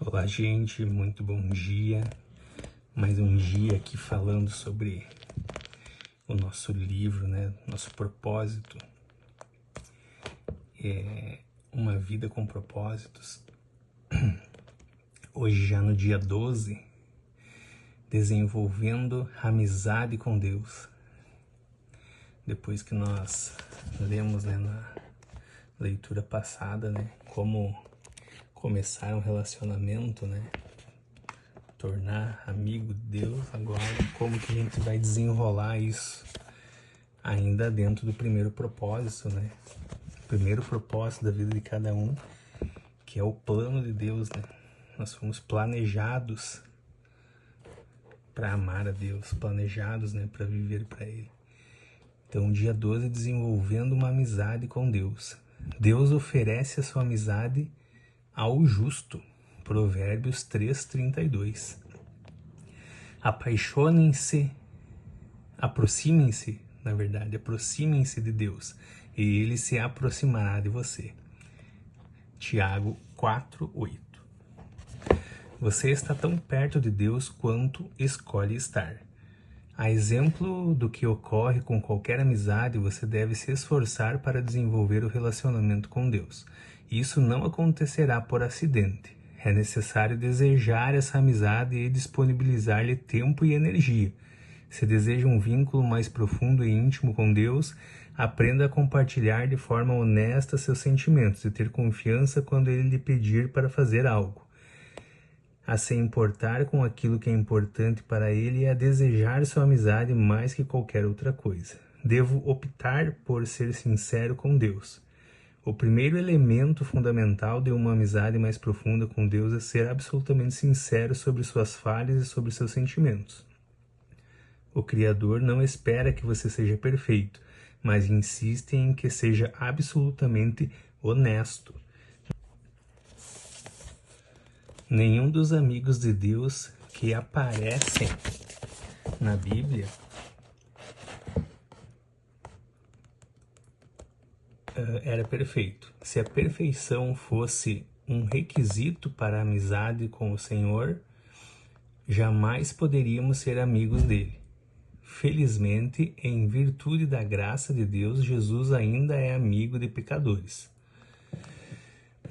Olá, gente, muito bom dia. Mais um dia aqui falando sobre o nosso livro, né? Nosso propósito. Uma vida com propósitos. Hoje, já no dia 12, desenvolvendo amizade com Deus. Depois que nós lemos, né, na leitura passada, né, como começar um relacionamento, né? Tornar amigo de Deus. Agora, como que a gente vai desenrolar isso ainda dentro do primeiro propósito, né? O primeiro propósito da vida de cada um, que é o plano de Deus, né? Nós fomos planejados para amar a Deus, planejados, né, para viver para Ele. Então, dia 12, desenvolvendo uma amizade com Deus. Deus oferece a sua amizade ao justo. Provérbios 3:32. Aproximem-se, na verdade, aproximem-se de Deus, e Ele se aproximará de você. Tiago 4:8. Você está tão perto de Deus quanto escolhe estar. A exemplo do que ocorre com qualquer amizade, você deve se esforçar para desenvolver o relacionamento com Deus. Isso não acontecerá por acidente. É necessário desejar essa amizade e disponibilizar-lhe tempo e energia. Se deseja um vínculo mais profundo e íntimo com Deus, aprenda a compartilhar de forma honesta seus sentimentos e ter confiança quando Ele lhe pedir para fazer algo. A se importar com aquilo que é importante para Ele e a desejar sua amizade mais que qualquer outra coisa. Devo optar por ser sincero com Deus. O primeiro elemento fundamental de uma amizade mais profunda com Deus é ser absolutamente sincero sobre suas falhas e sobre seus sentimentos. O Criador não espera que você seja perfeito, mas insiste em que seja absolutamente honesto. Nenhum dos amigos de Deus que aparecem na Bíblia era perfeito. Se a perfeição fosse um requisito para a amizade com o Senhor, jamais poderíamos ser amigos dele. Felizmente, em virtude da graça de Deus, Jesus ainda é amigo de pecadores.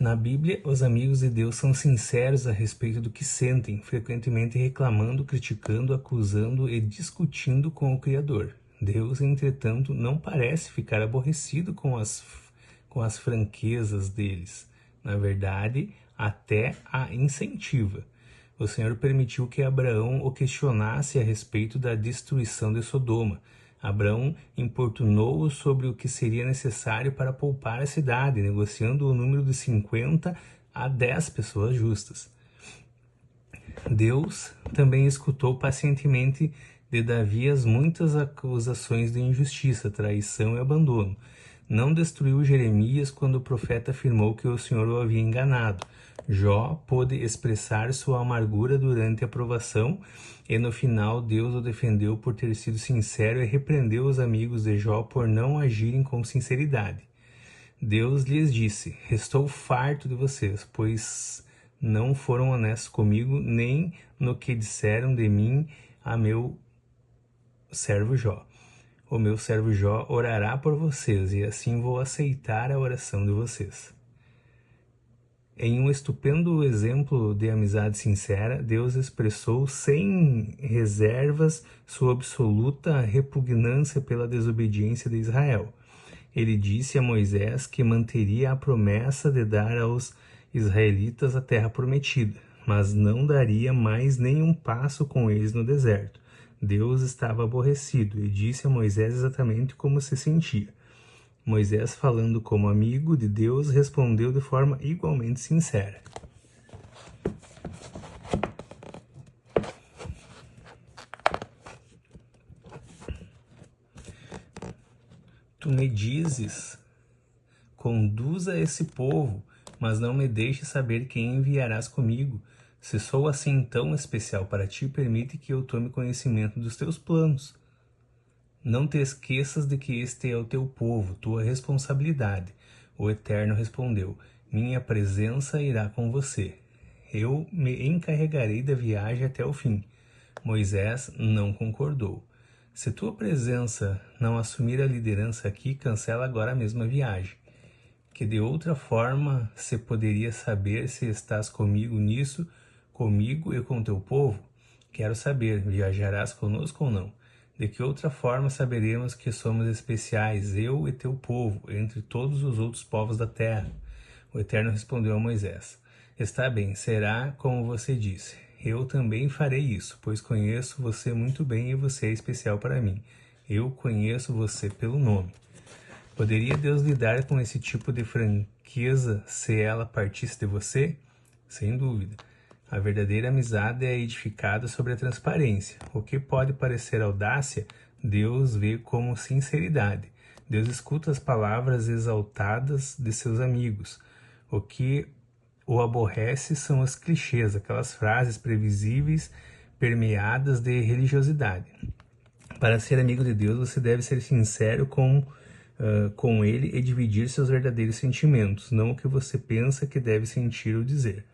Na Bíblia, os amigos de Deus são sinceros a respeito do que sentem, frequentemente reclamando, criticando, acusando e discutindo com o Criador. Deus, entretanto, não parece ficar aborrecido com as franquezas deles. Na verdade, até a incentiva. O Senhor permitiu que Abraão o questionasse a respeito da destruição de Sodoma. Abraão importunou-o sobre o que seria necessário para poupar a cidade, negociando o número de 50 a 10 pessoas justas. Deus também escutou pacientemente de Davi as muitas acusações de injustiça, traição e abandono. Não destruiu Jeremias quando o profeta afirmou que o Senhor o havia enganado. Jó pôde expressar sua amargura durante a provação e no final Deus o defendeu por ter sido sincero e repreendeu os amigos de Jó por não agirem com sinceridade. Deus lhes disse: estou farto de vocês, pois não foram honestos comigo nem no que disseram de mim a meu servo Jó. O meu servo Jó orará por vocês e assim vou aceitar a oração de vocês. Em um estupendo exemplo de amizade sincera, Deus expressou sem reservas sua absoluta repugnância pela desobediência de Israel. Ele disse a Moisés que manteria a promessa de dar aos israelitas a terra prometida, mas não daria mais nenhum passo com eles no deserto. Deus estava aborrecido e disse a Moisés exatamente como se sentia. Moisés, falando como amigo de Deus, respondeu de forma igualmente sincera. Tu me dizes, conduza esse povo, mas não me deixes saber quem enviarás comigo. Se sou assim tão especial para ti, permite que eu tome conhecimento dos teus planos. Não te esqueças de que este é o teu povo, tua responsabilidade. O Eterno respondeu: minha presença irá com você. eu me encarregarei da viagem até o fim. Moisés não concordou. Se tua presença não assumir a liderança aqui, cancela agora a mesma viagem. Que de outra forma se poderia saber se estás comigo nisso, comigo e com teu povo? Quero saber, viajarás conosco ou não? De que outra forma saberemos que somos especiais, eu e teu povo, entre todos os outros povos da terra? O Eterno respondeu a Moisés: Está bem, será como você disse. Eu também farei isso, pois conheço você muito bem e você é especial para mim. Eu conheço você pelo nome. Poderia Deus lidar com esse tipo de franqueza se ela partisse de você? Sem dúvida. A verdadeira amizade é edificada sobre a transparência. O que pode parecer audácia, Deus vê como sinceridade. Deus escuta as palavras exaltadas de seus amigos. O que o aborrece são os clichês, aquelas frases previsíveis permeadas de religiosidade. Para ser amigo de Deus, você deve ser sincero com Ele e dividir seus verdadeiros sentimentos, não o que você pensa que deve sentir ou dizer.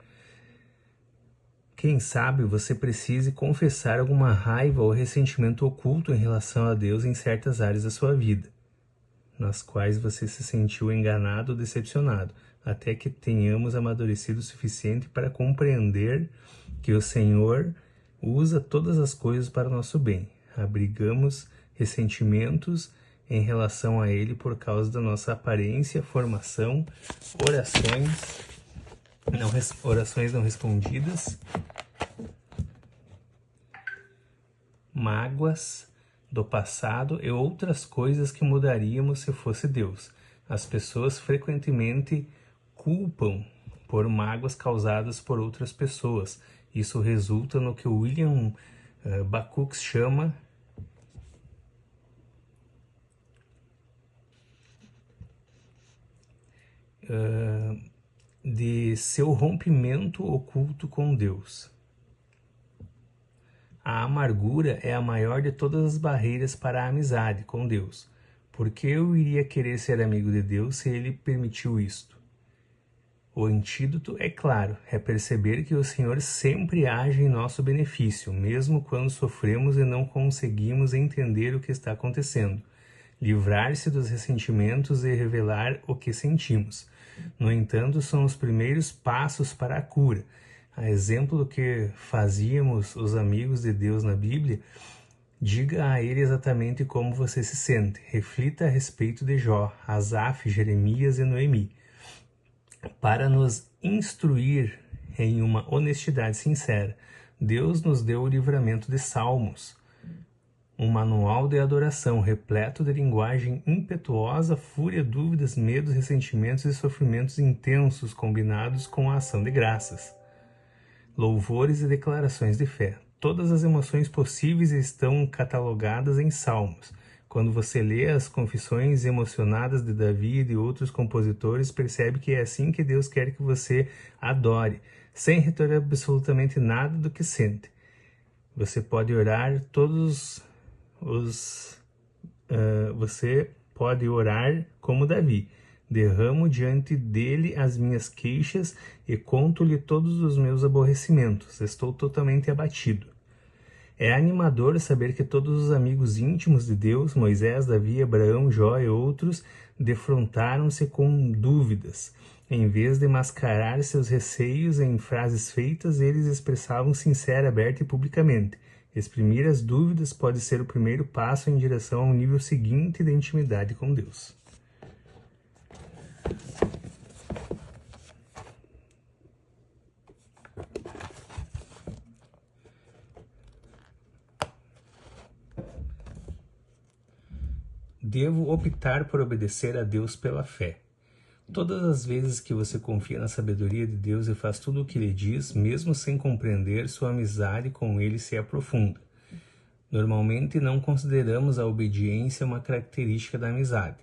Quem sabe você precise confessar alguma raiva ou ressentimento oculto em relação a Deus em certas áreas da sua vida, nas quais você se sentiu enganado ou decepcionado, até que tenhamos amadurecido o suficiente para compreender que o Senhor usa todas as coisas para o nosso bem. Abrigamos ressentimentos em relação a Ele por causa da nossa aparência, formação, orações não respondidas, mágoas do passado e outras coisas que mudaríamos se fosse Deus. As pessoas frequentemente culpam por mágoas causadas por outras pessoas. Isso resulta no que William Bacux chama de seu rompimento oculto com Deus. A amargura é a maior de todas as barreiras para a amizade com Deus. Por que eu iria querer ser amigo de Deus se Ele permitiu isto? O antídoto, é claro, é perceber que o Senhor sempre age em nosso benefício, mesmo quando sofremos e não conseguimos entender o que está acontecendo. Livrar-se dos ressentimentos e revelar o que sentimos. No entanto, são os primeiros passos para a cura. A exemplo do que fazíamos os amigos de Deus na Bíblia, diga a ele exatamente como você se sente. Reflita a respeito de Jó, Asaf, Jeremias e Noemi. Para nos instruir em uma honestidade sincera, Deus nos deu o livramento de Salmos, um manual de adoração repleto de linguagem impetuosa, fúria, dúvidas, medos, ressentimentos e sofrimentos intensos combinados com a ação de graças, louvores e declarações de fé. Todas as emoções possíveis estão catalogadas em Salmos. Quando você lê as confissões emocionadas de Davi e de outros compositores, percebe que é assim que Deus quer que você adore, sem reter absolutamente nada do que sente. Você pode orar você pode orar como Davi. Derramo diante dele as minhas queixas e conto-lhe todos os meus aborrecimentos. Estou totalmente abatido. É animador saber que todos os amigos íntimos de Deus, Moisés, Davi, Abraão, Jó e outros, defrontaram-se com dúvidas. Em vez de mascarar seus receios em frases feitas, eles expressavam sincera, aberta e publicamente. Exprimir as dúvidas pode ser o primeiro passo em direção ao nível seguinte de intimidade com Deus. Devo optar por obedecer a Deus pela fé. Todas as vezes que você confia na sabedoria de Deus e faz tudo o que Ele diz, mesmo sem compreender, sua amizade com Ele se aprofunda. Normalmente não consideramos a obediência uma característica da amizade.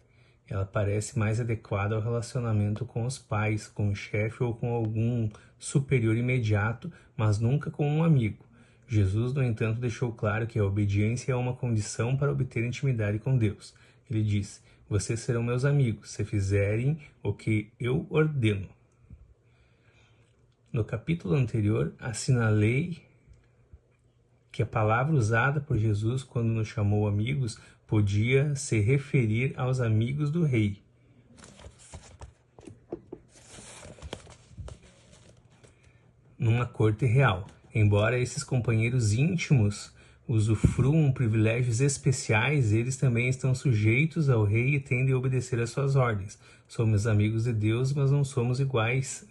Ela parece mais adequada ao relacionamento com os pais, com o chefe ou com algum superior imediato, mas nunca com um amigo. Jesus, no entanto, deixou claro que a obediência é uma condição para obter intimidade com Deus. Ele disse: vocês serão meus amigos, se fizerem o que eu ordeno. No capítulo anterior, assinalei que a palavra usada por Jesus quando nos chamou amigos podia se referir aos amigos do rei. Numa corte real, embora esses companheiros íntimos usufruam privilégios especiais, eles também estão sujeitos ao rei e tendem a obedecer às suas ordens. Somos amigos de Deus, mas não somos iguais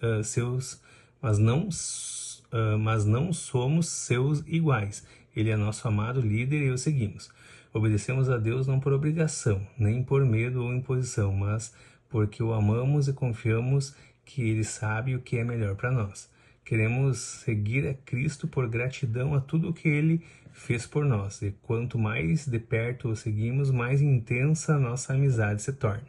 mas não somos seus iguais. Ele é nosso amado líder e o seguimos. Obedecemos a Deus não por obrigação, nem por medo ou imposição, mas porque o amamos e confiamos que Ele sabe o que é melhor para nós. Queremos seguir a Cristo por gratidão a tudo o que Ele fez por nós. E quanto mais de perto o seguimos, mais intensa a nossa amizade se torna.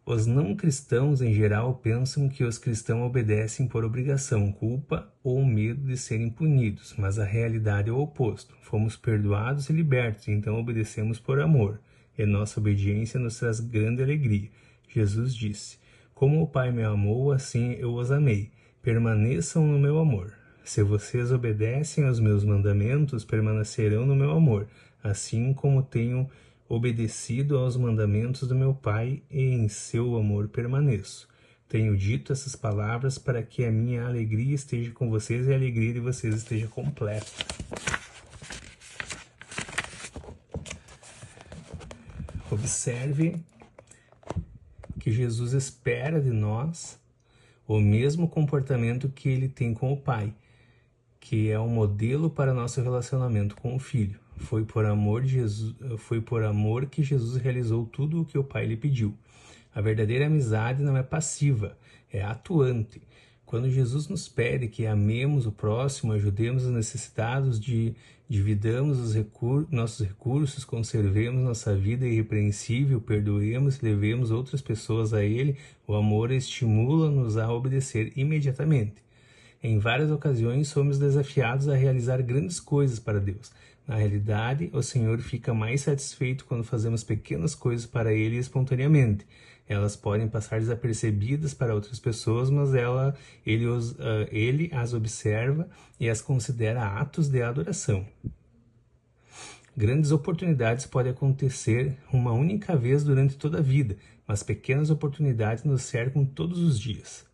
Os não cristãos, em geral, pensam que os cristãos obedecem por obrigação, culpa ou medo de serem punidos, mas a realidade é o oposto. Fomos perdoados e libertos, então obedecemos por amor, e nossa obediência nos traz grande alegria. Jesus disse: como o Pai me amou, assim eu os amei. Permaneçam no meu amor. Se vocês obedecem aos meus mandamentos, permanecerão no meu amor, assim como tenho obedecido aos mandamentos do meu Pai, e em seu amor permaneço. Tenho dito essas palavras para que a minha alegria esteja com vocês e a alegria de vocês esteja completa. Observe que Jesus espera de nós o mesmo comportamento que ele tem com o Pai, que é um modelo para nosso relacionamento com o Filho. Foi por amor que Jesus realizou tudo o que o Pai lhe pediu. A verdadeira amizade não é passiva, é atuante. Quando Jesus nos pede que amemos o próximo, ajudemos os necessitados, dividamos nossos recursos, conservemos nossa vida irrepreensível, perdoemos e levemos outras pessoas a Ele, o amor estimula-nos a obedecer imediatamente. Em várias ocasiões somos desafiados a realizar grandes coisas para Deus. Na realidade, o Senhor fica mais satisfeito quando fazemos pequenas coisas para Ele espontaneamente. Elas podem passar desapercebidas para outras pessoas, mas Ele as observa e as considera atos de adoração. Grandes oportunidades podem acontecer uma única vez durante toda a vida, mas pequenas oportunidades nos cercam todos os dias.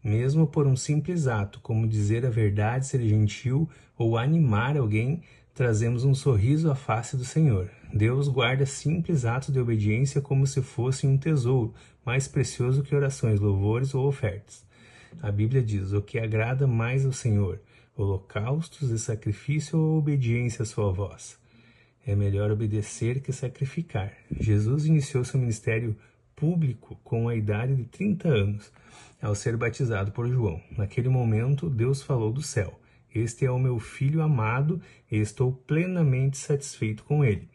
Mesmo por um simples ato, como dizer a verdade, ser gentil ou animar alguém, trazemos um sorriso à face do Senhor. Deus guarda simples atos de obediência como se fossem um tesouro, mais precioso que orações, louvores ou ofertas. A Bíblia diz: o que agrada mais ao Senhor, holocaustos e sacrifício ou obediência à sua voz. É melhor obedecer que sacrificar. Jesus iniciou seu ministério público com a idade de 30 anos, ao ser batizado por João. Naquele momento, Deus falou do céu: este é o meu Filho amado e estou plenamente satisfeito com ele.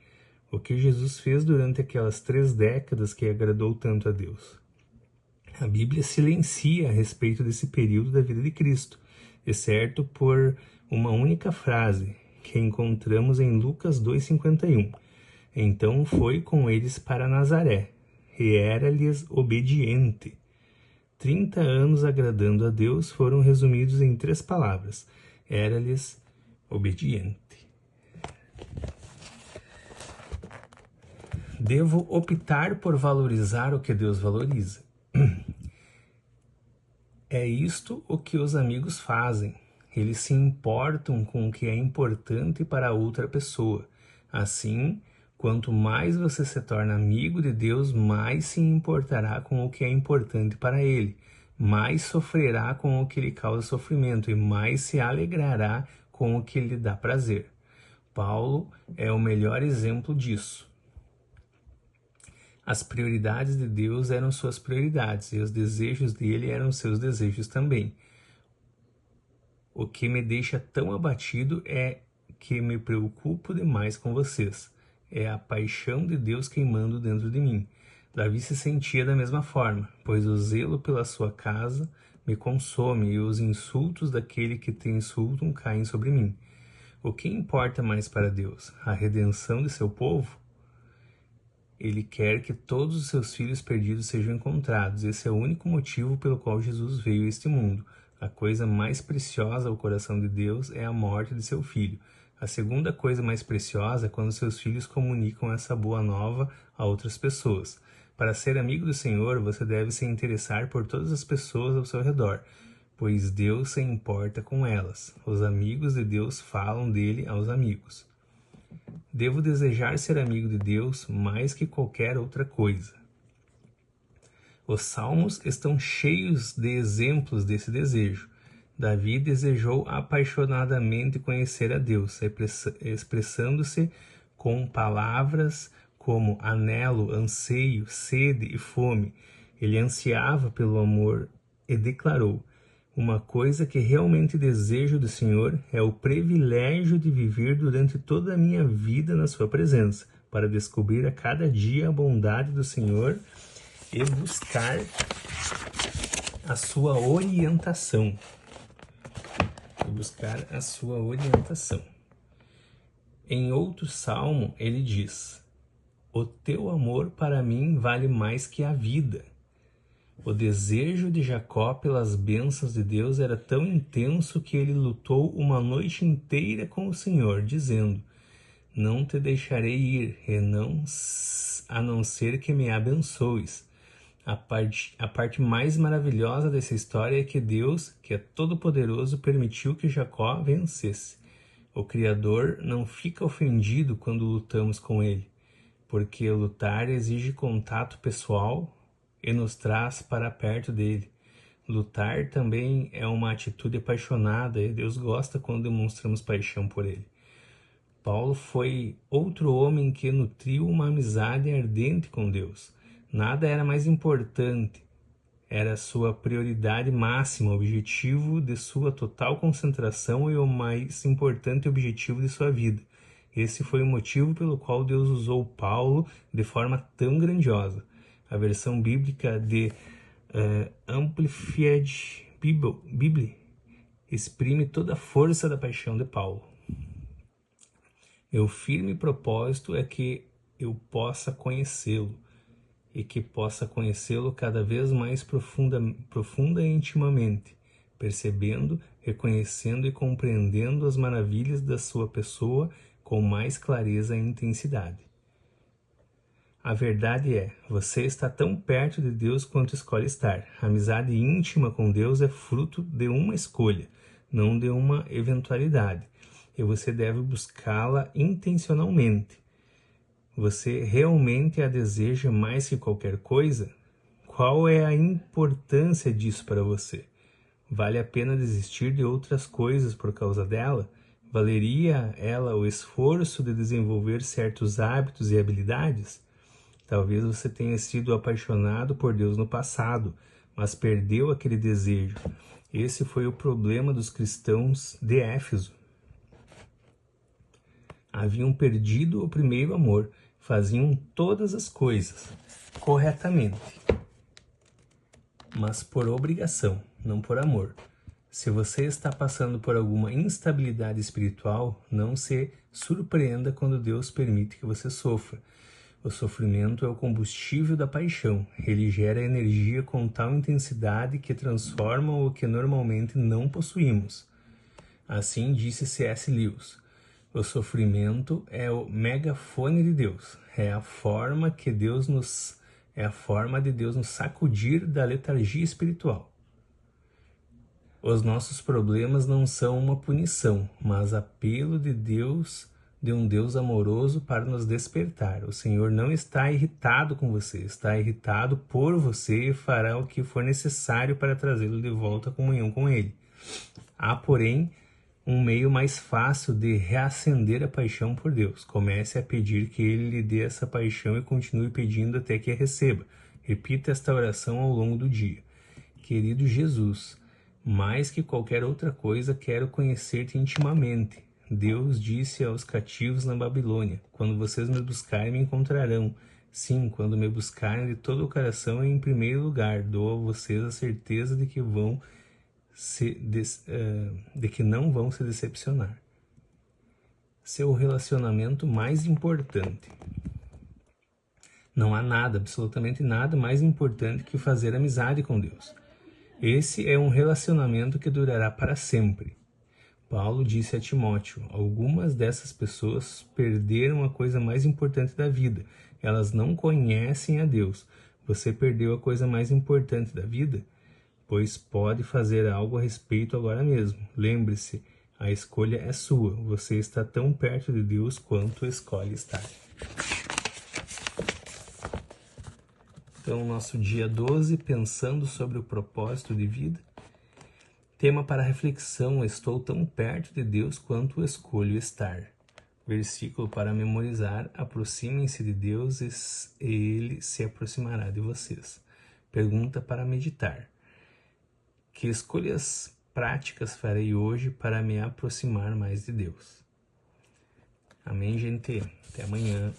O que Jesus fez durante aquelas 3 décadas que agradou tanto a Deus? A Bíblia silencia a respeito desse período da vida de Cristo, exceto por uma única frase que encontramos em Lucas 2,51. Então foi com eles para Nazaré, e era-lhes obediente. 30 anos agradando a Deus foram resumidos em 3 palavras: era-lhes obediente. Devo optar por valorizar o que Deus valoriza. É isto o que os amigos fazem. Eles se importam com o que é importante para outra pessoa. Assim, quanto mais você se torna amigo de Deus, mais se importará com o que é importante para Ele, mais sofrerá com o que lhe causa sofrimento e mais se alegrará com o que lhe dá prazer. Paulo é o melhor exemplo disso. As prioridades de Deus eram suas prioridades e os desejos dele eram seus desejos também. O que me deixa tão abatido é que me preocupo demais com vocês. É a paixão de Deus queimando dentro de mim. Davi se sentia da mesma forma, pois o zelo pela sua casa me consome e os insultos daquele que te insultam caem sobre mim. O que importa mais para Deus? A redenção de seu povo? Ele quer que todos os seus filhos perdidos sejam encontrados. Esse é o único motivo pelo qual Jesus veio a este mundo. A coisa mais preciosa ao coração de Deus é a morte de seu filho. A segunda coisa mais preciosa é quando seus filhos comunicam essa boa nova a outras pessoas. Para ser amigo do Senhor, você deve se interessar por todas as pessoas ao seu redor, pois Deus se importa com elas. Os amigos de Deus falam dele aos amigos. Devo desejar ser amigo de Deus mais que qualquer outra coisa. Os Salmos estão cheios de exemplos desse desejo. Davi desejou apaixonadamente conhecer a Deus, expressando-se com palavras como anelo, anseio, sede e fome. Ele ansiava pelo amor e declarou: uma coisa que realmente desejo do Senhor é o privilégio de viver durante toda a minha vida na sua presença, para descobrir a cada dia a bondade do Senhor e buscar a sua orientação. Em outro salmo, ele diz: o teu amor para mim vale mais que a vida. O desejo de Jacó pelas bênçãos de Deus era tão intenso que ele lutou uma noite inteira com o Senhor, dizendo: não te deixarei ir, a não ser que me abençoes. A parte mais maravilhosa dessa história é que Deus, que é todo-poderoso, permitiu que Jacó vencesse. O Criador não fica ofendido quando lutamos com ele, porque lutar exige contato pessoal e nos traz para perto dele. Lutar também é uma atitude apaixonada e Deus gosta quando demonstramos paixão por ele. Paulo foi outro homem que nutriu uma amizade ardente com Deus. Nada era mais importante, era sua prioridade máxima, o objetivo de sua total concentração e o mais importante objetivo de sua vida. Esse foi o motivo pelo qual Deus usou Paulo de forma tão grandiosa. A versão bíblica de Amplified Bible exprime toda a força da paixão de Paulo. Meu firme propósito é que eu possa conhecê-lo e que possa conhecê-lo cada vez mais profunda e intimamente, percebendo, reconhecendo e compreendendo as maravilhas da sua pessoa com mais clareza e intensidade. A verdade é, você está tão perto de Deus quanto escolhe estar. A amizade íntima com Deus é fruto de uma escolha, não de uma eventualidade, e você deve buscá-la intencionalmente. Você realmente a deseja mais que qualquer coisa? Qual é a importância disso para você? Vale a pena desistir de outras coisas por causa dela? Valeria ela o esforço de desenvolver certos hábitos e habilidades? Talvez você tenha sido apaixonado por Deus no passado, mas perdeu aquele desejo. Esse foi o problema dos cristãos de Éfeso. Haviam perdido o primeiro amor, faziam todas as coisas corretamente, mas por obrigação, não por amor. Se você está passando por alguma instabilidade espiritual, não se surpreenda quando Deus permite que você sofra. O sofrimento é o combustível da paixão. Ele gera energia com tal intensidade que transforma o que normalmente não possuímos. Assim disse C.S. Lewis: o sofrimento é o megafone de Deus. É a forma de Deus nos sacudir da letargia espiritual. Os nossos problemas não são uma punição, mas apelo de um Deus amoroso para nos despertar. O Senhor não está irritado com você, está irritado por você e fará o que for necessário para trazê-lo de volta à comunhão com Ele. Há, porém, um meio mais fácil de reacender a paixão por Deus. Comece a pedir que Ele lhe dê essa paixão e continue pedindo até que a receba. Repita esta oração ao longo do dia. Querido Jesus, mais que qualquer outra coisa, quero conhecer-te intimamente. Deus disse aos cativos na Babilônia: quando vocês me buscarem, me encontrarão. Sim, quando me buscarem de todo o coração e em primeiro lugar, dou a vocês a certeza de que não vão se decepcionar. Seu relacionamento mais importante. Não há nada, absolutamente nada mais importante que fazer amizade com Deus. Esse é um relacionamento que durará para sempre. Paulo disse a Timóteo: algumas dessas pessoas perderam a coisa mais importante da vida. Elas não conhecem a Deus. Você perdeu a coisa mais importante da vida? Pois pode fazer algo a respeito agora mesmo. Lembre-se, a escolha é sua. Você está tão perto de Deus quanto escolhe estar. Então, nosso dia 12, pensando sobre o propósito de vida. Tema para reflexão: estou tão perto de Deus quanto escolho estar. Versículo para memorizar: aproximem-se de Deus e Ele se aproximará de vocês. Pergunta para meditar: que escolhas práticas farei hoje para me aproximar mais de Deus? Amém, gente? Até amanhã.